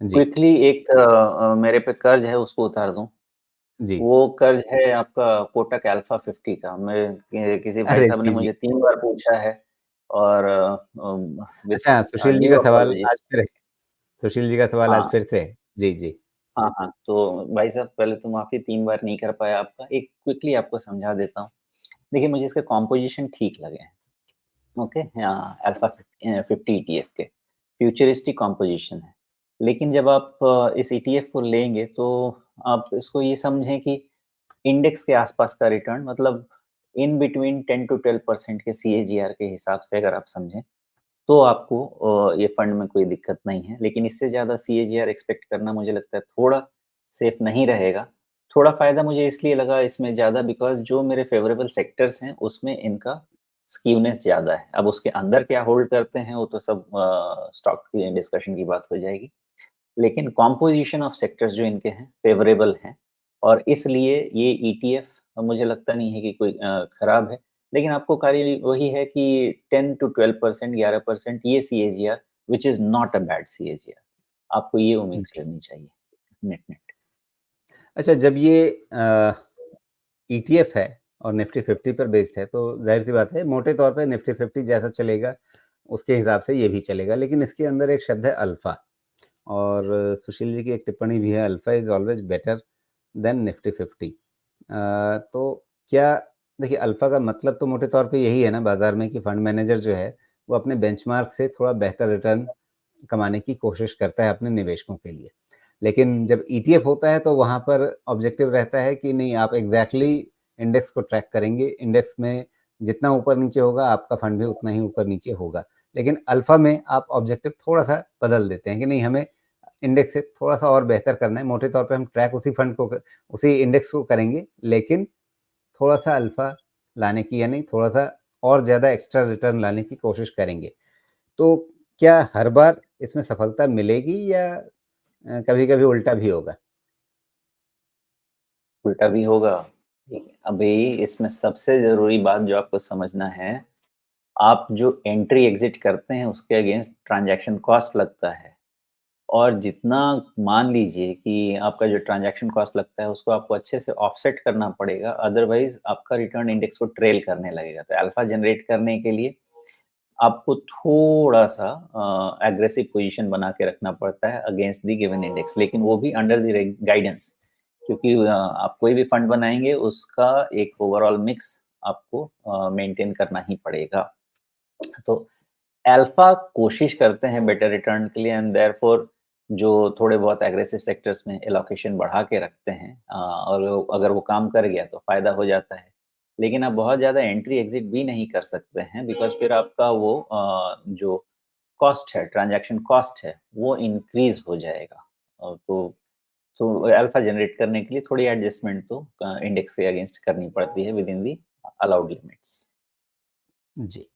जी, quickly एक मेरे पे कर्ज़ है उसको उतार दूँ। जी। वो कर्ज़ है आपका कोटक अल्फ़ा 50 का। मैं किसी भाई अरे! साहब ने जी, जी। मुझे 3 बार पूछा है और अच्छा, सुशील जी ड्यू का सवाल अपोलॉजी। आज फिर है। सुशील जी का सवाल आज हाँ, फिर से है। जी, जी। हाँ, हाँ। तो भाई साहब पहले तो माफ़ी 3 बार नहीं कर पाया आपका। एक क्विकली आपको समझा देता हूँ। देखिए मुझे इसके कॉम्पोज़िशन ठीक लगे हैं। ओके, अल्फ़ा 50 ईटीएफ के, फ्यूचरिस्टिक कॉम्पोज़िशन है। लेकिन जब आप इस ईटीएफ को लेंगे तो आप इसको ये समझें कि इंडेक्स के आसपास का रिटर्न मतलब इन बिटवीन 10 टू 12% के सीएजीआर के हिसाब से अगर आप समझें, तो आपको ये फंड में कोई दिक्कत नहीं है। लेकिन इससे ज़्यादा सीएजीआर एक्सपेक्ट करना मुझे लगता है थोड़ा सेफ नहीं रहेगा। थोड़ा फ़ायदा मुझे इसलिए लगा इसमें ज़्यादा बिकॉज़ जो मेरे फ़ेवरेबल सेक्टर्स हैं, उसमें इनका स्कीवनेस ज़्यादा है। अब उसके अंदर क्या होल्ड करते हैं, वो तो सब स्टॉक की डिस्कशन की बात हो जाएगी। लेकिन कॉम्पोज़िशन ऑफ सेक्टर्स जो इनके हैं, फ़ेवरेबल हैं और इसलिए ये ईटीएफ मुझे लगता नहीं है कि कोई खराब है। लेकिन आपको कार्य वही है कि 10 टू 12% 11% ये CAGR which is not a bad CAGR. आपको ये उम्मीद जी। करनी चाहिए, नेट-नेट। अच्छा जब ये ईटीएफ है और निफ्टी 50 पर बेस्ड है, तो ज़ाहिर-सी बात है मोटे तौर पे निफ्टी 50 जैसा चलेगा, उसके हिसाब से ये भी चलेगा। लेकिन इसके अंदर एक शब्द है अल्फ़ा और सुशील जी की एक टिप्पणी भी है, alpha is always better than Nifty 50। तो क्या देखिए अल्फ़ा का मतलब तो मोटे तौर पे यही है ना बाज़ार में कि फंड मैनेजर जो है, वो अपने बेंचमार्क से थोड़ा बेहतर रिटर्न कमाने की कोशिश करता है अपने निवेशकों के लिए। लेकिन जब ईटीएफ होता है तो वहाँ पर ऑब्जेक्टिव रहता है कि नहीं आप एग्ज़ैक्टली इंडेक्स को ट्रैक करेंगे, इंडेक्स में जितना ऊपर-नीचे होगा आपका फंड भी उतना ही ऊपर-नीचे होगा। लेकिन अल्फ़ा में आप ऑब्जेक्टिव थोड़ा-सा बदल देते हैं कि नहीं हमें इंडेक्स से थोड़ा-सा और बेहतर करना है, मोटे तौर पे हम ट्रैक उसी फंड को उसी इंडेक्स को करेंगे, लेकिन थोड़ा-सा अल्फ़ा लाने की यानी थोड़ा-सा और ज़्यादा एक्स्ट्रा रिटर्न लाने की कोशिश करेंगे। तो क्या हर बार इसमें सफलता मिलेगी या कभी-कभी उल्टा भी होगा? उल्टा भी होगा। ठीक है, अभी इसमें सबसे ज़रूरी बात जो आपको समझना है, आप जो एंट्री एग्ज़िट करते हैं उसके अगेंस्ट ट्रांज़ैक्शन कॉस्ट लगता है। और जितना मान लीजिए कि आपका जो ट्रांज़ैक्शन कॉस्ट लगता है, उसको आपको अच्छे से ऑफ़सेट करना पड़ेगा, अदरवाइज़ आपका रिटर्न इंडेक्स को ट्रेल करने लगेगा। तो अल्फ़ा जनरेट करने के लिए आपको थोड़ा-सा एग्रेसिव पोज़ीशन बना के रखना पड़ता है अगेंस्ट द गिवन इंडेक्स, लेकिन वो भी अंडर द गाइडेंस क्योंकि आप कोई भी फंड बनाएँगे, उसका एक ओवरऑल मिक्स आपको मेंटेन करना ही पड़ेगा। तो अल्फ़ा कोशिश करते हैं बेटर रिटर्न के लिए एंड देयरफॉर जो थोड़े बहुत एग्रेसिव सेक्टर्स में एलोकेशन बढ़ा के रखते हैं और अगर वो काम कर गया तो फ़ायदा हो जाता है। लेकिन आप बहुत ज़्यादा एंट्री एग्ज़िट भी नहीं कर सकते हैं बिकॉज़ फिर आपका वो जो कॉस्ट है, ट्रांज़ैक्शन कॉस्ट है, वो इंक्रीज़ हो जाएगा। तो अल्फ़ा जनरेट करने के लिए थोड़ी एडजस्टमेंट तो इंडेक्स के अगेंस्ट करनी पड़ती है within the allowed limits. Ji.